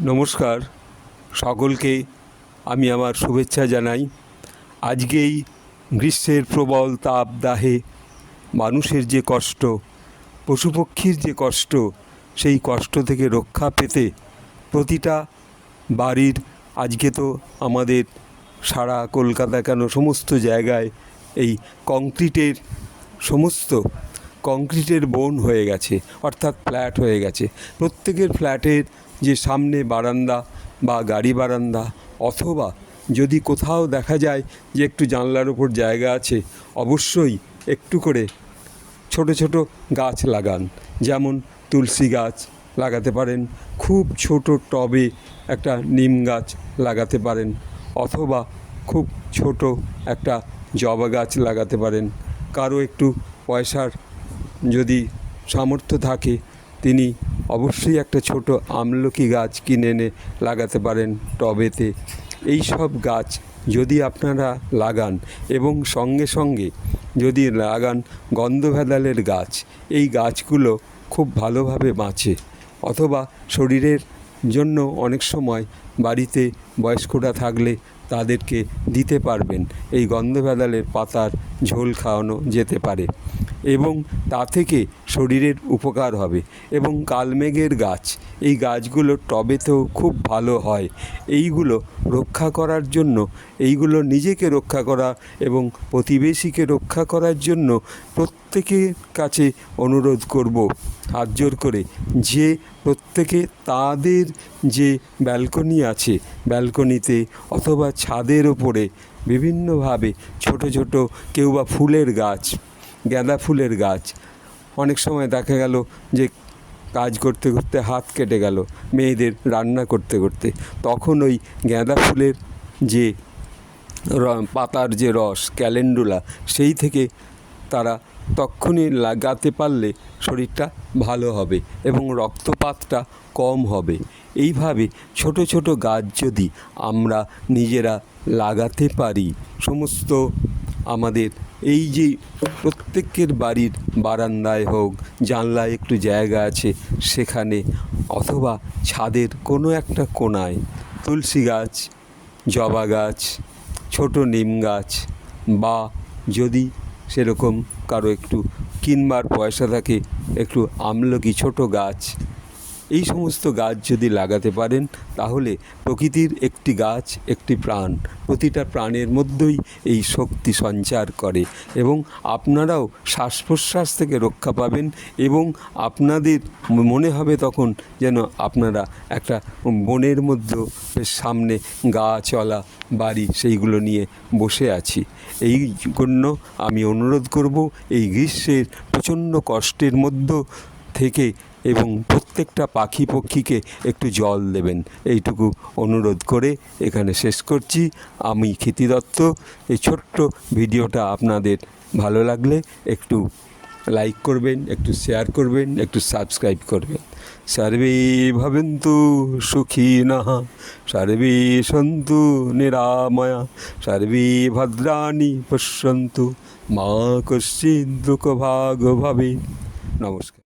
নমস্কার, সকলকে আমি আমার শুভেচ্ছা জানাই। আজকেই গ্রীষ্মের প্রবল তাপদাহে মানুষের যে কষ্ট, পশুপক্ষীর যে কষ্ট, সেই কষ্ট থেকে রক্ষা পেতে প্রতিটা বাড়ির, আজকে তো আমাদের সারা কলকাতা কেন সমস্ত জায়গায় এই কংক্রিটের বন হয়ে গেছে, অর্থাৎ ফ্ল্যাট হয়ে গেছে। প্রত্যেকের ফ্ল্যাটের যে সামনে বারান্দা বা গাড়ি বারান্দা, অথবা যদি কোথাও দেখা যায় যে একটু জানলার ওপর জায়গা আছে, অবশ্যই একটু করে ছোট ছোট গাছ লাগান। যেমন তুলসী গাছ লাগাতে পারেন, খুব ছোট টবে একটা নিম গাছ লাগাতে পারেন, অথবা খুব ছোট একটা জবা গাছ লাগাতে পারেন। কারো একটু পয়সার যদি সামর্থ্য থাকে, তিনি অবশ্যই একটা ছোট আমলকি গাছ কিনে এনে লাগাতে পারেন টবেতে। এই সব গাছ যদি আপনারা লাগান এবং সঙ্গে সঙ্গে যদি লাগান গন্ধভেদালের গাছ, এই গাছগুলো খুব ভালোভাবে বাঁচে। অথবা শরীরের জন্য অনেক সময় বাড়িতে বয়স্করা থাকলে তাদেরকে দিতে পারবেন, এই গন্ধভেদালের পাতার ঝোল খাওয়ানো যেতে পারে এবং তা থেকে শরীরের উপকার হবে। এবং কালমেঘের গাছ, এই গাছগুলো টবেতেও খুব ভালো হয়। এইগুলো রক্ষা করার জন্য, এইগুলো নিজেকে রক্ষা করা এবং প্রতিবেশীকে রক্ষা করার জন্য প্রত্যেকের কাছে অনুরোধ করব হাত জোর করে, যে প্রত্যেকে তাদের যে ব্যালকনি আছে, ব্যালকনিতে অথবা ছাদের ওপরে বিভিন্নভাবে ছোট ছোট, কেউ বা ফুলের গাছ, গাঁদা ফুলের গাছ। অনেক সময় দেখা গেল যে কাজ করতে করতে হাত কেটে গেল, মেয়েদের রান্না করতে করতে, তখন ওই গাঁদা ফুলের যে পাতার যে রস, ক্যালেন্ডুলা, সেই থেকে তারা তক্ষুনি লাগাতে পারলে শরীরটা ভালো হবে এবং রক্তপাতটা কম হবে। এইভাবে ছোট ছোট গাছ যদি আমরা নিজেরা লাগাতে পারি, সমস্ত আমাদের এই যে প্রত্যেকের বাড়ির বারান্দায় হোক, জানলায় একটু জায়গা আছে সেখানে, অথবা ছাদের কোনো একটা কোণায় তুলসী গাছ, জবা গাছ, ছোট নিম গাছ, বা যদি সেরকম কারো একটু কিনবার পয়সা থাকে, একটু আমলকি ছোট গাছ, এই সমস্ত গাছ যদি লাগাতে পারেন, তাহলে প্রকৃতির একটি গাছ একটি প্রাণ, প্রতিটা প্রাণের মধ্যেই এই শক্তি সঞ্চার করে এবং আপনারাও শ্বাস প্রশ্বাস থেকে রক্ষা পাবেন এবং আপনাদের মনে হবে তখন যেন আপনারা একটা বনের মধ্যে সামনে গাছওয়ালা বাড়ি, সেইগুলো নিয়ে বসে আছি। এই জন্য আমি অনুরোধ করব, এই গ্রীষ্মের প্রচণ্ড কষ্টের মধ্য থেকে এবং প্রত্যেকটা পাখি পক্ষীকে একটু জল দেবেন, এইটুকু অনুরোধ করে এখানে শেষ করছি। আমি ক্ষিতি দত্ত। এই ছোট্ট ভিডিওটা আপনাদের ভালো লাগলে একটু লাইক করবেন, একটু শেয়ার করবেন, একটু সাবস্ক্রাইব করবেন। সর্বে ভবন্তু সুখিনঃ, সর্বে সন্তু নিরাময়া, সর্বে ভদ্রাণি পশ্যন্তু, মা কশ্চিৎ দুঃখভাগ্ ভবেৎ। নমস্কার।